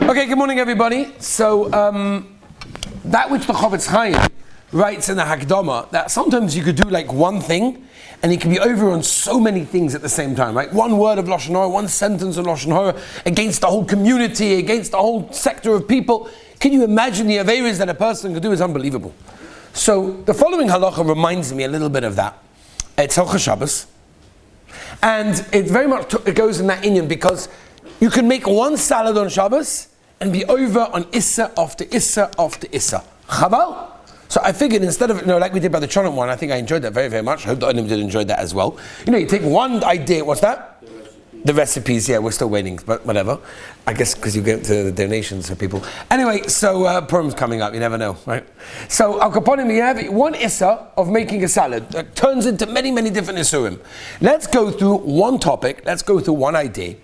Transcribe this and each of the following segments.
Okay, good morning, everybody. So, that which the Chofetz Chaim writes in the Hakdama, that sometimes you could do like one thing, and you can be over on so many things at the same time, right? One word of Lashon Hara, one sentence of Lashon Hara, against the whole community, against the whole sector of people. Can you imagine the Averis that a person could do? Is unbelievable. So, the following halacha reminds me a little bit of that. It's Hilchos Shabbos. And it very much it goes in that inyan because you can make one salad on Shabbos and be over on Issa after Issa after Issa. Chaval? So I figured instead of, like we did by the Chonot one, I think I enjoyed that very, very much. I hope the Olim did enjoy that as well. You take one idea, what's that? The recipes, yeah, we're still waiting, but whatever. I guess because you get to the donations for people. Anyway, so Purim's coming up, you never know, right? So Al Kaponim, you have one Issa of making a salad that turns into many, many different Isurim. Let's go through one topic, let's go through one idea.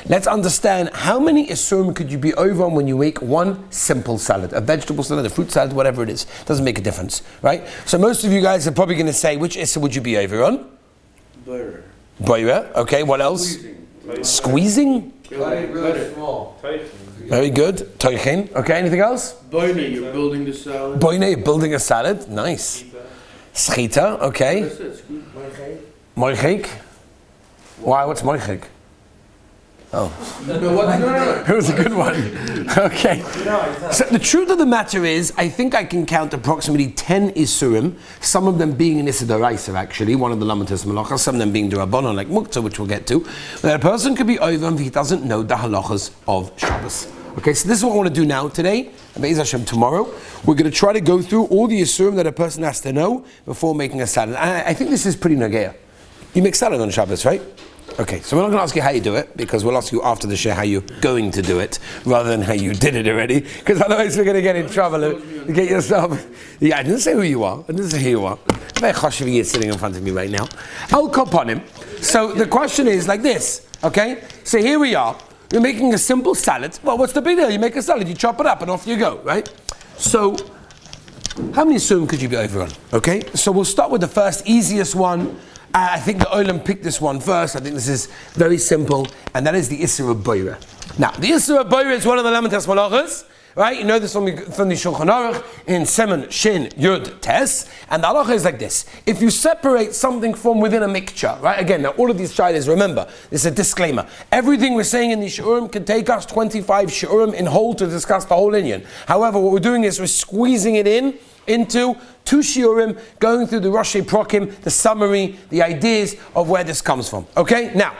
Let's understand how many Isurim could you be over on when you make one simple salad, a vegetable salad, a fruit salad, whatever it is. Doesn't make a difference, right? So most of you guys are probably going to say, which Issa would you be over on? Butter. Butter, okay, what else? Squeezing? Really small. Very good. Toichin. Okay, anything else? Boine, you're building the salad. Boine, you're building a salad. Nice. Schita, okay. Moichik. Why, what's moichik? Oh. It was a good one. Okay. So the truth of the matter is, I think I can count approximately 10 Isurim, some of them being in Issa D'Oraisa actually, one of the Lamatis Malachas, some of them being D'Rabbanan like Muktzah, which we'll get to, that a person could be over if he doesn't know the halachas of Shabbos. Okay, so this is what I want to do now today, and Be'ez Hashem tomorrow. We're going to try to go through all the Isurim that a person has to know before making a salad. And I think this is pretty Nagea. You make salad on Shabbos, right? Okay, so we're not going to ask you how you do it, because we'll ask you after the share how you're going to do it, rather than how you did it already, because otherwise we're going to get in trouble. You get yourself... Yeah, I didn't say who you are. I didn't say who you are. Very choshev sitting in front of me right now. I'll cop on him. So the question is like this, okay? So here we are. You're making a simple salad. Well, what's the big deal? You make a salad, you chop it up, and off you go, right? So, how many Surim could you be over on? Okay, so we'll start with the first, easiest one. I think the Olam picked this one first. I think this is very simple, and that is the Issa of Boira. Now, the Issa of Boira is one of the Lamatas Malachas, right? You know this from the Shulchan Aruch in Semen Shin Yud Tes, and the halacha is like this: if you separate something from within a mixture, right? Again, now all of these shaylas, remember, this is a disclaimer. Everything we're saying in the shiurim can take us 25 shiurim in whole to discuss the whole inyan. However, what we're doing is we're squeezing it into two shiurim, going through the Rashi Prokim, the summary, the ideas of where this comes from. Okay? Now,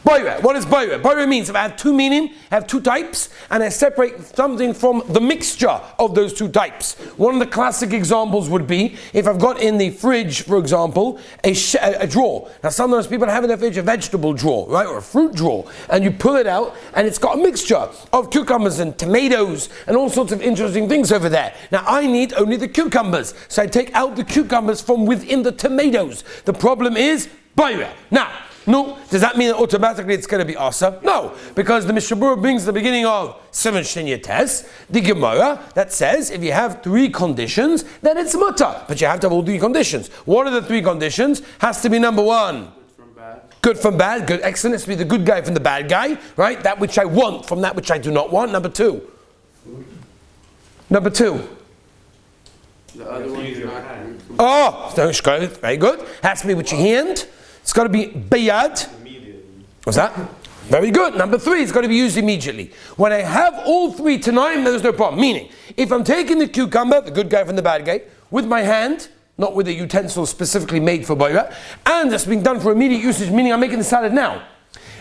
Boira. What is Boira? Boira means if I have two meaning, I have two types, and I separate something from the mixture of those two types. One of the classic examples would be if I've got in the fridge, for example, a drawer. Now sometimes people have in their fridge a vegetable drawer, right, or a fruit drawer, and you pull it out, and it's got a mixture of cucumbers and tomatoes and all sorts of interesting things over there. Now I need only the cucumbers, so I take out the cucumbers from within the tomatoes. The problem is Boira. Now, no, does that mean that automatically it's going to be asa? No, because the Mishnah Berurah brings the beginning of Seven Shin Tes, the Gemara, that says if you have three conditions, then it's mutter. But you have to have all three conditions. What are the three conditions? Has to be number one. Good from bad, good, excellent. It's to be the good guy from the bad guy, right? That which I want from that which I do not want. Number two. The other one is not. Oh, very good. Has to be with your hand. It's got to be bayad. What's that? Very good. Number three, it's got to be used immediately. When I have all three tonight, there's no problem. Meaning, if I'm taking the cucumber, the good guy from the bad guy, with my hand, not with a utensil specifically made for boira, and it's being done for immediate usage, meaning I'm making the salad now.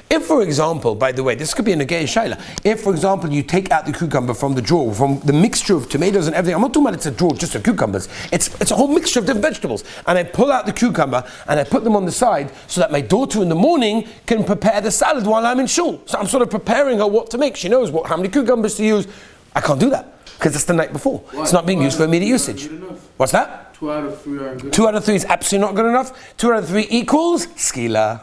If, for example, by the way, this could be a negei shaila. If, for example, you take out the cucumber from the drawer, from the mixture of tomatoes and everything, I'm not talking about it's a drawer just of cucumbers. It's a whole mixture of different vegetables. And I pull out the cucumber and I put them on the side so that my daughter in the morning can prepare the salad while I'm in shul. So I'm sort of preparing her what to make. She knows how many cucumbers to use. I can't do that because it's the night before. What? It's not being used for immediate usage. What's that? 2 out of 3 aren't good. 2 out of 3 is absolutely not good enough. 2 out of 3 equals skila.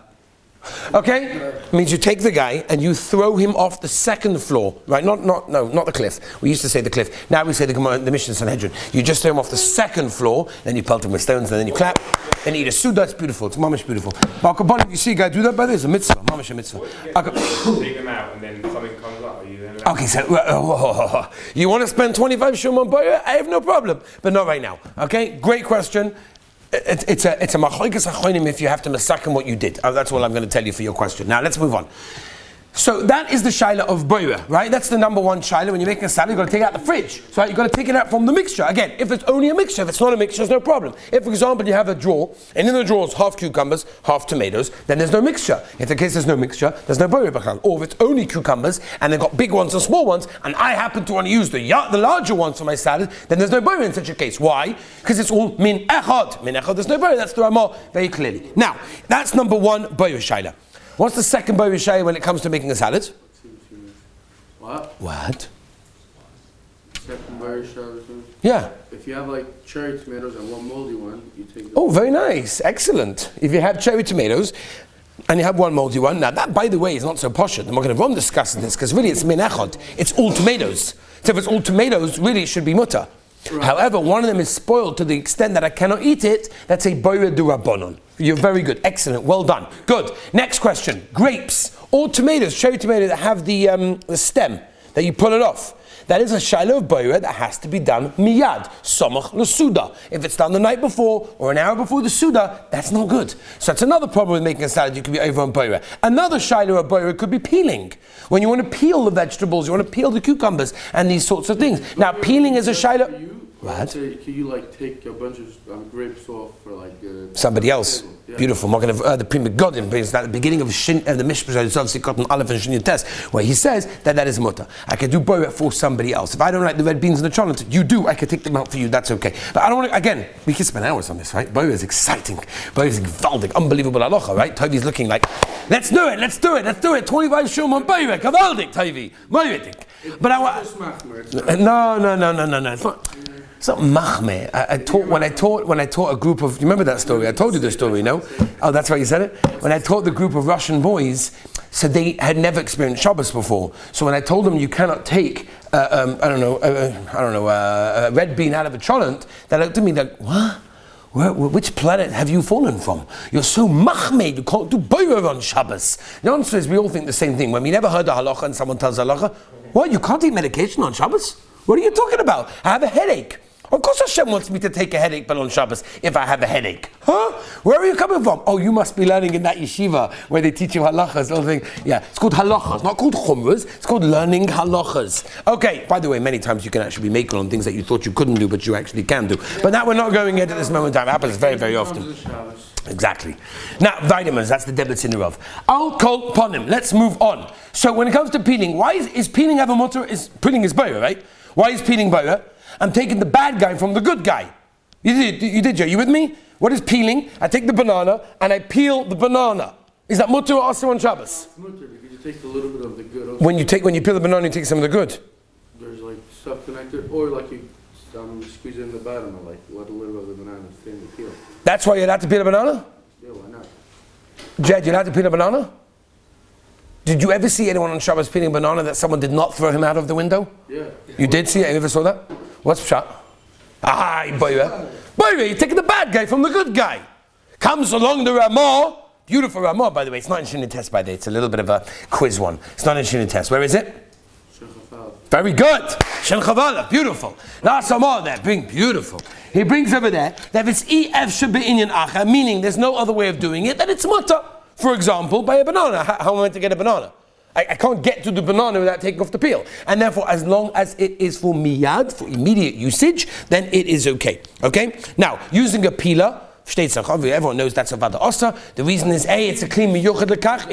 Okay? It means you take the guy and you throw him off the second floor, right? Not the cliff. We used to say the cliff. Now we say the Mishnah Sanhedrin. You just throw him off the second floor, then you pelt him with stones, and then you clap, then you eat a suda. It's beautiful. It's mamish beautiful. You see a guy do that, by the way, it's a mitzvah. Mamish a mitzvah. Take them out and then something comes out. Are you then? Okay, so you want to spend 25 shum on boyer? I have no problem, but not right now. Okay, great question. It's a machlokes achronim if you have to masakim what you did. That's all I'm going to tell you for your question. Now let's move on. So that is the shaila of boira, right? That's the number one shaila. When you're making a salad, you've got to take it out the fridge. So you've got to take it out from the mixture. Again, if it's only a mixture, if it's not a mixture, there's no problem. If, for example, you have a drawer, and in the drawer is half cucumbers, half tomatoes, then there's no mixture. If the case there's no mixture, there's no boira b'chal. Or if it's only cucumbers, and they've got big ones and small ones, and I happen to want to use the larger ones for my salad, then there's no boira in such a case. Why? Because it's all min echad. Min echad, there's no boira. That's the Ramah very clearly. Now, that's number one boira shaila. What's the second boira shaila when it comes to making a salad? What? Second very shallow. Yeah. If you have like cherry tomatoes and one moldy one, you take. Oh, very nice. Excellent. If you have cherry tomatoes and you have one moldy one, now that, by the way, is not so posh. I'm not going to run discussing this because really it's min echad. It's all tomatoes. So if it's all tomatoes, really it should be mutter. Right. However, one of them is spoiled to the extent that I cannot eat it. That's a boira d'Rabbanan. You're very good. Excellent. Well done. Good. Next question. Grapes or tomatoes, cherry tomato that have the stem, that you pull it off. That is a shaila of boira that has to be done miyad, samach l'suda. If it's done the night before or an hour before the suda, that's not good. So that's another problem with making a salad. You could be over on boira. Another shaila of boira could be peeling. When you want to peel the vegetables, you want to peel the cucumbers and these sorts of things. Now, peeling is a shaila. What? Can you like take a bunch of grapes off for like somebody else? Yeah. Beautiful. I'm going to the Pri Megadim brings that at the beginning of the Mishpah Sikot Aleph and Shin Test, where he says that is mutter. I could do boira for somebody else. If I don't like the red beans and the cholent, you do. I could take them out for you. That's okay. But I don't want to. Again, we can spend hours on this, right? Boira is exciting. Boira is gewaldig, unbelievable halacha, right? Tovi's looking like, let's do it. 25 shum on boira, gewaldig, Tovi, moiridik. But I no. It's not machmeh. When I taught a group of, you remember that story? I told you the story, no? Oh, that's why you said it? When I taught the group of Russian boys, so they had never experienced Shabbos before. So when I told them you cannot take, a red bean out of a cholent, they looked at me like, what? Which planet have you fallen from? You're so machmeh, you can't do boira on Shabbos. The answer is we all think the same thing. When we never heard the halacha and someone tells halacha, what, you can't take medication on Shabbos? What are you talking about? I have a headache. Of course Hashem wants me to take a headache pill on Shabbos if I have a headache. Huh? Where are you coming from? Oh, you must be learning in that yeshiva where they teach you halachas. Yeah, it's called halachas, not called chumras. It's called learning halachas. Okay, by the way, many times you can actually be making on things that you thought you couldn't do, but you actually can do. But that we're not going into this moment in time. It happens very, very often. Exactly. Now, vitamins, that's the debits in the Rav. Al kol ponim. Let's move on. So when it comes to peeling, why is peeling have a mutter? Peeling is boira, right? Why is peeling boira? I'm taking the bad guy from the good guy. You did, Joe. You with me? What is peeling? I take the banana and I peel the banana. Is that mutter or also on Shabbos? It's mutter because you take a little bit of the good. When you peel the banana, you take some of the good. There's like stuff connected, or like you squeeze it in the bottom and like let a little of the banana stay in the peel. That's why you're allowed to peel a banana? Yeah, why not? Jed, you're allowed to peel a banana? Did you ever see anyone on Shabbos peeling a banana that someone did not throw him out of the window? Yeah. You did see it? You ever saw that? What's pshat? Boira, you're taking the bad guy from the good guy. Comes along the Ramah. Beautiful Ramah, by the way. It's not in Shinei Test, by the way. It's a little bit of a quiz one. It's not in Shinei Test. Where is it? Very good. Shen Chavala. Beautiful. Last Ramah there. Beautiful. He brings over there that if it's EF Shebe'inyan Acha, meaning there's no other way of doing it, then it's mutter. For example, by a banana. How am I meant to get a banana? I can't get to the banana without taking off the peel. And therefore, as long as it is for miyad, for immediate usage, then it is okay. Okay? Now, using a peeler, everyone knows that's a vada osa. The reason is A, it's a clean miyuchad lekach.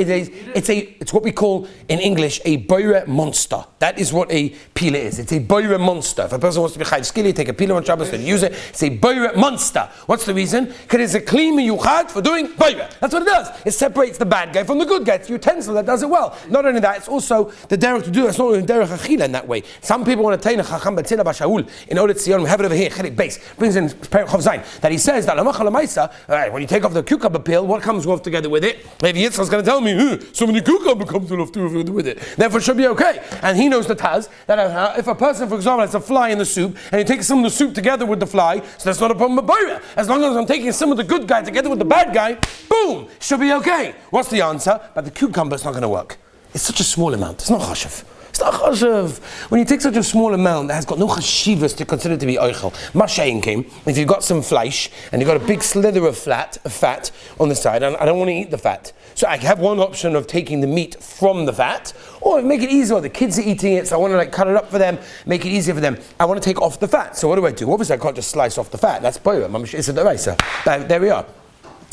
It's what we call in English a boira monster. That is what a peeler is. It's a boira monster. If a person wants to be chayv skilly, take a peeler on Shabbos and use it. It's a boira monster. What's the reason? Because it's a clean miyuchad for doing boira. That's what it does. It separates the bad guy from the good guy. It's a utensil that does it well. Not only that, it's also the derech to do it. It's not only derech achila in that way. Some people want to tell Chacham Batzila Bashaul in Odet Zion. We have it over here. Chelik base brings in Perek Chav Zayin that he says that Lamaisa, all right, when you take off the cucumber peel, what comes off together with it? Maybe Yitzchak's going to tell me, so many cucumber comes off together with it. Therefore, it should be okay. And he knows the Taz, that if a person, for example, has a fly in the soup, and he takes some of the soup together with the fly, so that's not a problem with Baira. As long as I'm taking some of the good guy together with the bad guy, boom, should be okay. What's the answer? But the cucumber's not going to work. It's such a small amount. It's not chashuv. It's not chashuv. When you take such a small amount that has got no chashivas to consider to be oichel. Mashayin came. If you've got some flesh and you've got a big slither of fat on the side, and I don't want to eat the fat, so I have one option of taking the meat from the fat, or make it easier. The kids are eating it, so I want to cut it up for them, make it easier for them. I want to take off the fat. So what do? Obviously, I can't just slice off the fat. That's boira. It's a deraisa. There we are.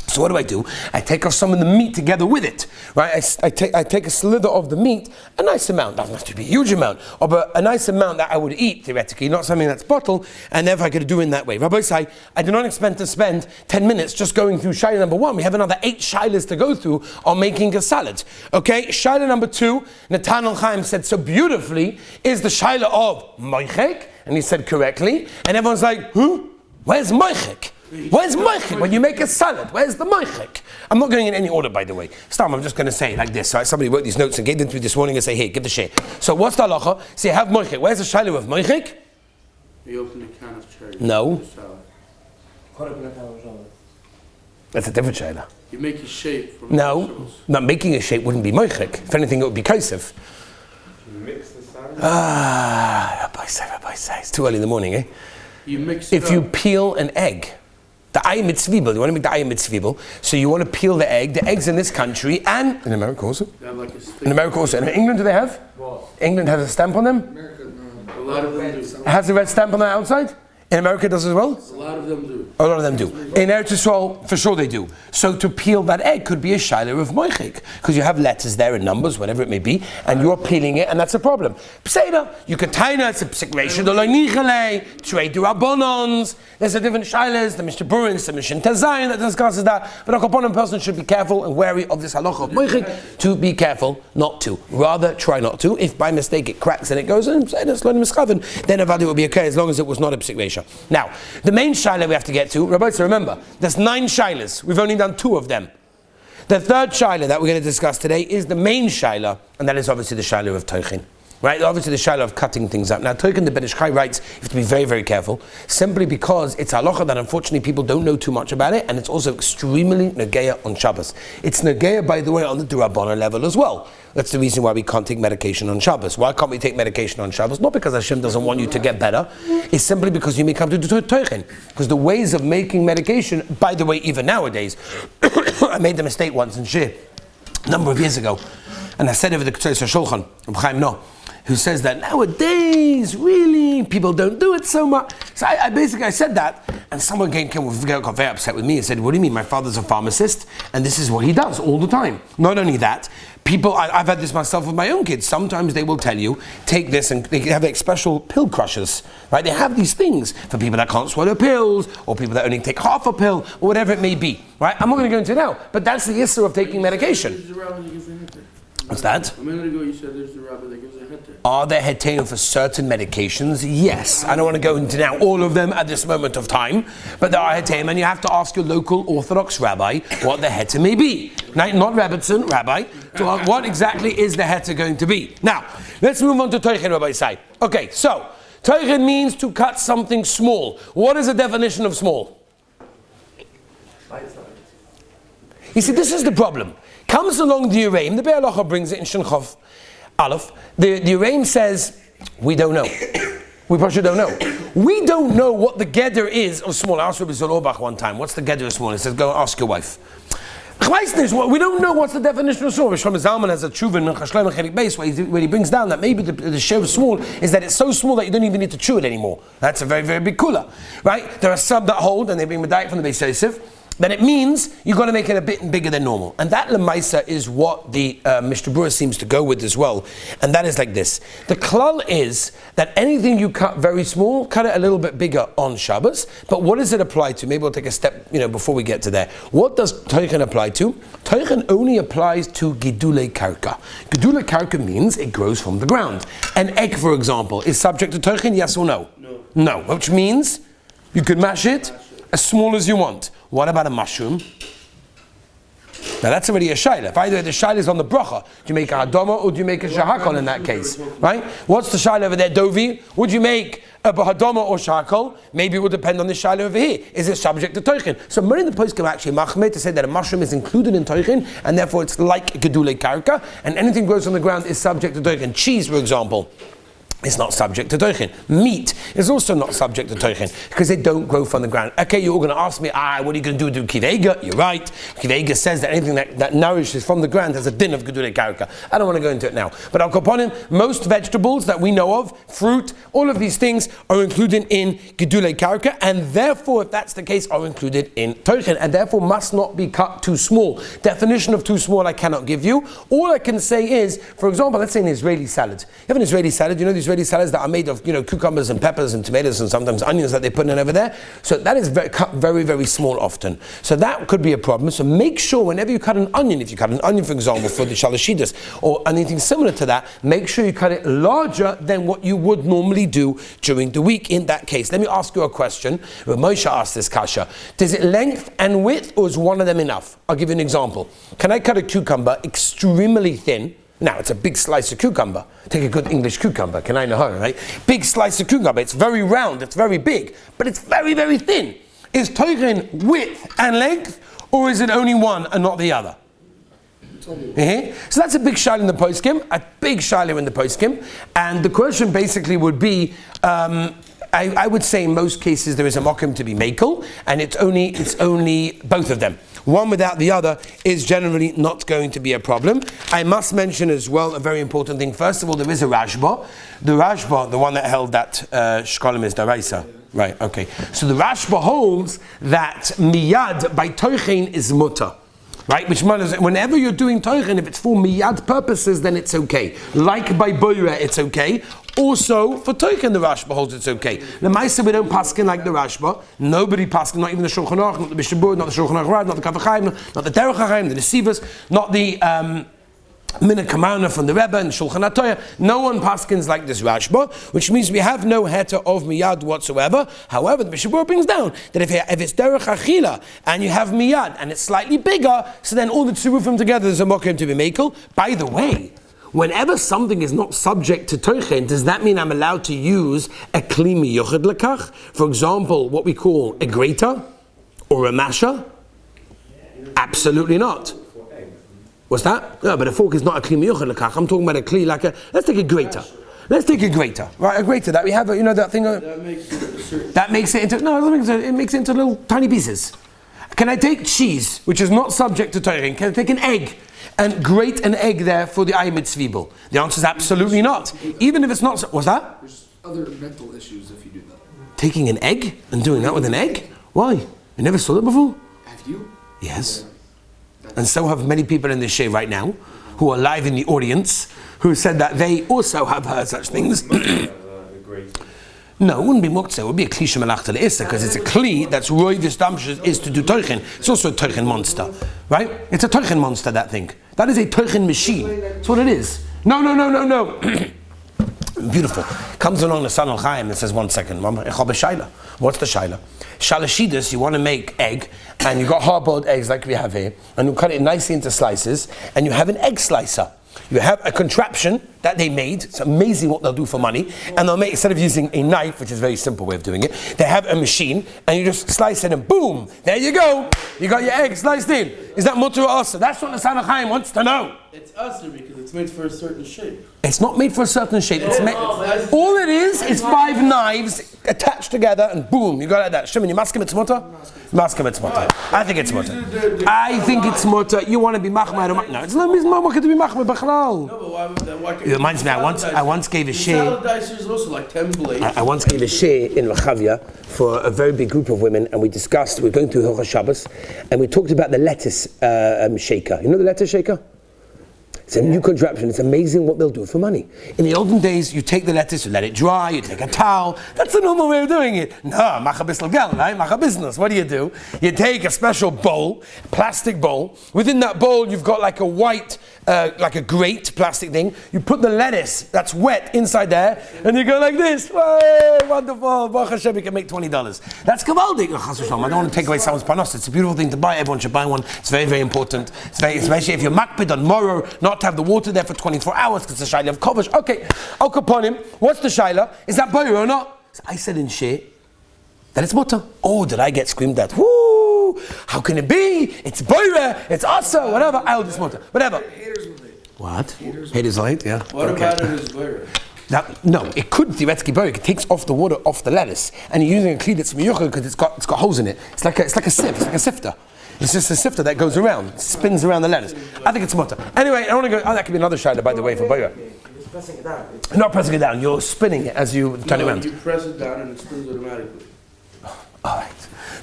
So what do? I take off some of the meat together with it, right? I take a slither of the meat, a nice amount, doesn't have to be a huge amount, but a nice amount that I would eat, theoretically, not something that's bottled, and therefore I could do it in that way. Rabbi say, I do not expect to spend 10 minutes just going through shaila number 1. We have another 8 shailas to go through on making a salad. Okay, shaila number 2, Netanel Chaim said so beautifully, is the shaila of moichek, and he said correctly, and everyone's like, where's moichek? Where's moichek? When you make a salad, where's the moichek? I'm not going in any order, by the way. I'm just going to say it like this. Right? Somebody wrote these notes and gave them to me this morning and say, hey, give the share. So what's the halacha? Say, have moichek. Where's the shaila of moichek? You open a can of cherry. No. That's a different shaila. You make a shape from vegetables. Not making a shape wouldn't be moichek. If anything, it would be kaisef. You mix the salad? Rabbi say. It's too early in the morning, eh? You mix it If you peel an egg, the ayim mitzvibel, you want to make the ayim mitzvibel, so you want to peel the egg. The eggs in this country and in America also. In America also. In England, do they have? What? England has a stamp on them. America, no. A lot of them do. It has a red stamp on the outside. In America, it does as well? A lot of them do. A lot of them do. In Eretz Yisrael, for sure they do. So to peel that egg could be a shaila of moichik, because you have letters there and numbers, whatever it may be, and you're peeling it, and that's a problem. Pseida, you could taina, it's a psik reisha, the loinichale, trade do rabonons. There's a different shailas, the Mishnah Burin, the Mishnah Tazayin that discusses that. But a kaponim person should be careful and wary of this halacha of moichik, to be careful not to. Rather, try not to. If by mistake it cracks and it goes in, then avadi will be okay, as long as it was not a psik reisha. Now, the main shaila we have to get to, Rabbi, so remember, there's 9 shailas. We've only done 2 of them. The third shaila that we're going to discuss today is the main shaila, and that is obviously the shaila of Toichin. Right? Obviously the shaila of cutting things up. Now, Toichin, the Ben Ish Chai writes, you have to be very, very careful, simply because it's halacha that unfortunately people don't know too much about it, and it's also extremely negeya on Shabbos. It's negeya, by the way, on the Durabana level as well. That's the reason why we can't take medication on Shabbos. Why can't we take medication on Shabbos? Not because Hashem doesn't want you to get better. It's simply because you may come to Toichin. Because the ways of making medication, by the way, even nowadays, I made the mistake once in Shir, a number of years ago, and I said over the Ketzos HaShulchan, Reb Chaim No, who says that nowadays, really, people don't do it so much. So I said that, and someone got very upset with me and said, what do you mean? My father's a pharmacist, and this is what he does all the time. Not only that, people, I've had this myself with my own kids. Sometimes they will tell you, take this, and they have like special pill crushers, right? They have these things for people that can't swallow pills, or people that only take half a pill, or whatever it may be, right? I'm not going to go into it now, but that's the issue of taking medication. What's that? A minute ago you said there's the rabbi that gives a heter. Are there heterim for certain medications? Yes. I don't want to go into now all of them at this moment of time, but there are heterim, and you have to ask your local Orthodox rabbi what the heter may be. Not Rebbetzin, rabbi, to ask what exactly is the heter going to be. Now, let's move on to Toichin, Rabbi Sai. Okay, so, Toichin means to cut something small. What is the definition of small? You see, this is the problem. Comes along the Uraim, the Be'er Halacha brings it in Shinchov Aleph. The Uraim says, we don't know. We probably don't know. We don't know what the geder is of small. I asked Rabbi Zolobach one time, what's the geder of small? He says, go ask your wife. We don't know what's the definition of small. Shlomo Zalman has a tshuva in Chashleim Chelik Beis where he brings down that maybe the share of small is that it's so small that you don't even need to chew it anymore. That's a very, very big kula, right? There are some that hold, and they bring medayik from the Beis Yosef, then it means you've got to make it a bit bigger than normal. And that lemaisa is what the Mishnah Berurah seems to go with as well. And that is like this. The klal is that anything you cut very small, cut it a little bit bigger on Shabbos. But what does it apply to? Maybe we'll take a step, before we get to there. What does Toichin apply to? Toichin only applies to Gidule Karka. Gidule Karka means it grows from the ground. An egg, for example, is subject to Toichin, yes or no? No. No, which means you could mash it as small as you want. What about a mushroom? Now that's already a shaila. If either the shaila is on the bracha, do you make a hadama or do you make a shahakol in that case? Right? What's the shaila over there, Dovi? Would you make a hadama or shahakol? Maybe it would depend on the shaila over here. Is it subject to toichin? So many of the poskim actually machmir to say that a mushroom is included in toichin and therefore it's like gedule karka, and anything grows on the ground is subject to toichin. Cheese, for example, it's not subject to toichin. Meat is also not subject to toichin because they don't grow from the ground. Okay, you're all going to ask me, what are you going to do kivega? You're right. Kivega says that anything that nourishes from the ground has a din of gedule karka. I don't want to go into it now. But Al Kaponim, most vegetables that we know of, fruit, all of these things are included in gedule karka, and therefore, if that's the case, are included in toichin, and therefore must not be cut too small. Definition of too small I cannot give you. All I can say is, for example, let's say an Israeli salad. You have an Israeli salad, you know these Israeli salads that are made of, cucumbers and peppers and tomatoes and sometimes onions that they put in over there. So that is cut very, very small often. So that could be a problem. So make sure whenever you cut an onion, if you cut an onion, for example, for the shalashidas or anything similar to that, make sure you cut it larger than what you would normally do during the week in that case. Let me ask you a question. Moshe asked this kasha. Does it length and width or is one of them enough? I'll give you an example. Can I cut a cucumber extremely thin? Now, it's a big slice of cucumber. Take a good English cucumber, can I know, right? Big slice of cucumber. It's very round, it's very big, but it's very, very thin. Is toichin width and length, or is it only one and not the other? Mm-hmm. So that's a big shaila in the poskim, a big shaila in the poskim, and the question basically would be, I would say in most cases there is a mokim to be makel, and it's only both of them. One without the other is generally not going to be a problem. I must mention as well a very important thing. First of all, there is a Rashba. The Rashba, the one that held that Shkolim is Daraisa. Right, okay. So the Rashba holds that miyad by toichin is mutter. Right, which means whenever you're doing toichin, if it's for miyad purposes, then it's okay. Like by boira, it's okay. Also, for toichin, the Rashba holds it's okay. The Maisa, we don't paskin like the Rashba. Nobody paskin, not even the Shulchan Aruch, not the Mishabur, not the Shulchan Aruch, not the Kaf HaChaim, not the Derech HaChaim, the Nesivos, not the Mina Kamana from the Rebbe and Shulchan HaTorah. No one paskins like this Rashba, which means we have no heta of miyad whatsoever. However, the Mishabur brings down that if it's derech achila and you have miyad and it's slightly bigger, so then all the tzurufim together there's a mokem to be makel. By the way, whenever something is not subject to toichin, does that mean I'm allowed to use a kli miyuchad lekach? For example, what we call a grater or a masher? Absolutely not. What's that? No, but a fork is not a kli miyuchad lekach. I'm talking about a kli like let's take a grater. Let's take a grater, right? A grater that we have, that thing. That makes it into it makes it into little tiny pieces. Can I take cheese, which is not subject to toichin? Can I take an egg and grate an egg there for the ayimid tzvibel? The answer is absolutely not. Even if it's not. What's that? There's other mental issues if you do that. Taking an egg and doing that with an egg? Why? You never saw that before? Have you? Yes. And so have many people in this share right now, who are live in the audience, who said that they also have heard such things. No, it wouldn't be muktzeh. It would be a kli shemalachta le'isa, because it's a kli that's roy v'stamshus is to do toichin. It's also a toichin monster, right? It's a toichin monster, that thing. That is a toichin machine. That's what it is. No. Beautiful. Comes along the San Al Chaim and says, 1 second, Mama, ich habe shaila. What's the shaila? Shalashidas, you want to make egg, and you got hard-boiled eggs like we have here, and you cut it nicely into slices, and you have an egg slicer. You have a contraption that they made. It's amazing what they'll do for money. And they'll make, instead of using a knife, which is a very simple way of doing it, they have a machine, and you just slice it, and boom, there you go. You got your egg sliced in. Is that mutter or asa? That's what the San Chaim wants to know. It's asa because it's made for a certain shape. It's not made for a certain shape. All it is 5 knives attached together, and boom, you got like that. Shimon, you maskim it's mutter? Maskim it's mutter. I think it's mutter. I think it's mutter. You want to be machmir? No, it's not to be machmir b'chalal. No, but why would that? It reminds me, I once gave a share. Salad dicer is also like 10 blades. I once gave a share in Rechavia for a very big group of women, and we were going through Hilchos Shabbos, and we talked about the lettuce shaker. You know the lettuce shaker? It's a new contraption. It's amazing what they'll do for money. In the olden days, you take the lettuce, you let it dry, you take a towel. That's the normal way of doing it. No, macha bisl gel, right? Macha business. What do? You take a special bowl, plastic bowl. Within that bowl, you've got like a white like a grate plastic thing. You put the lettuce that's wet inside there, and you go like this. Hey, wonderful. Baruch Hashem, you can make $20. That's gavaldik. I don't want to take away someone's panos. It's a beautiful thing to buy. Everyone should buy one. It's very, very important. It's very, especially if you're makpid on moro, not to have the water there for 24 hours because it's a shaila of kovash. Okay, I'll upon him. What's the shaila? Is that boyer or not? So I said in share that it's mutter. Oh, did I get screamed at? Woo! How can it be? It's boyer, it's asa, whatever. I'll just mutter. Whatever. What? Haters light, yeah. What about it is boyer? No, it could theoretically boyer. It takes off the water off the lettuce, and you're using a kli that's miyuchah because it's got holes in it. It's like a sieve. It's like a sifter. It's just a sifter that goes around, spins around the lettuce. I think it's mutter. Anyway, I want to go. Oh, that could be another shaila, by the way, for boyer. Pressing it down. Not pressing it down. You're spinning it as you turn it around. You press it down and it spins automatically. All right.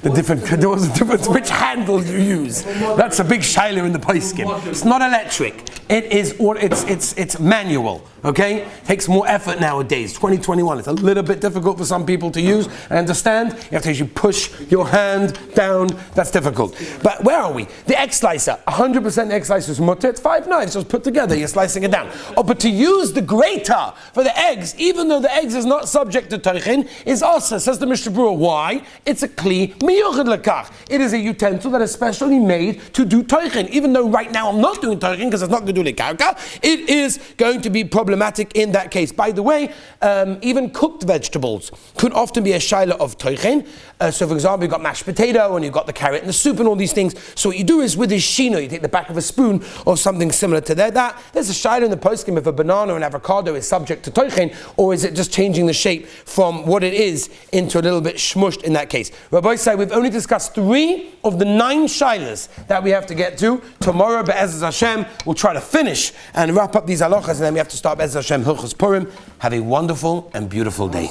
There was a difference which handle you use. That's a big shaila in the poskim. It's not electric. It's manual. Okay? Takes more effort nowadays. 2021. It's a little bit difficult for some people to use. I understand. You have to actually push your hand down. That's difficult. But where are we? The egg slicer. 100% egg slicer is mutter. It's 5 knives just put together. You're slicing it down. Oh, but to use the grater for the eggs, even though the eggs is not subject to toichin, is also, says the Mishnah Berurah. Why? It's a kli miyuchad lekach. It is a utensil that is specially made to do toichin. Even though right now I'm not doing toichin because it's not going to do lekarka, it is going to be problematic in that case. By the way, even cooked vegetables could often be a shaila of toichin. So for example, you've got mashed potato and you've got the carrot and the soup and all these things. So what you do is with this shino, you take the back of a spoon or something similar to that. There's a shaila in the poskim if a banana or an avocado is subject to toichin, or is it just changing the shape from what it is into a little bit shmushed in that case. Rabbi say we've only discussed 3 of the 9 shailas that we have to get to. Tomorrow, Be'ezaz Hashem, we'll try to finish and wrap up these halachas, and then we have to start Be'ezaz Hashem Hilchos Purim. Have a wonderful and beautiful day.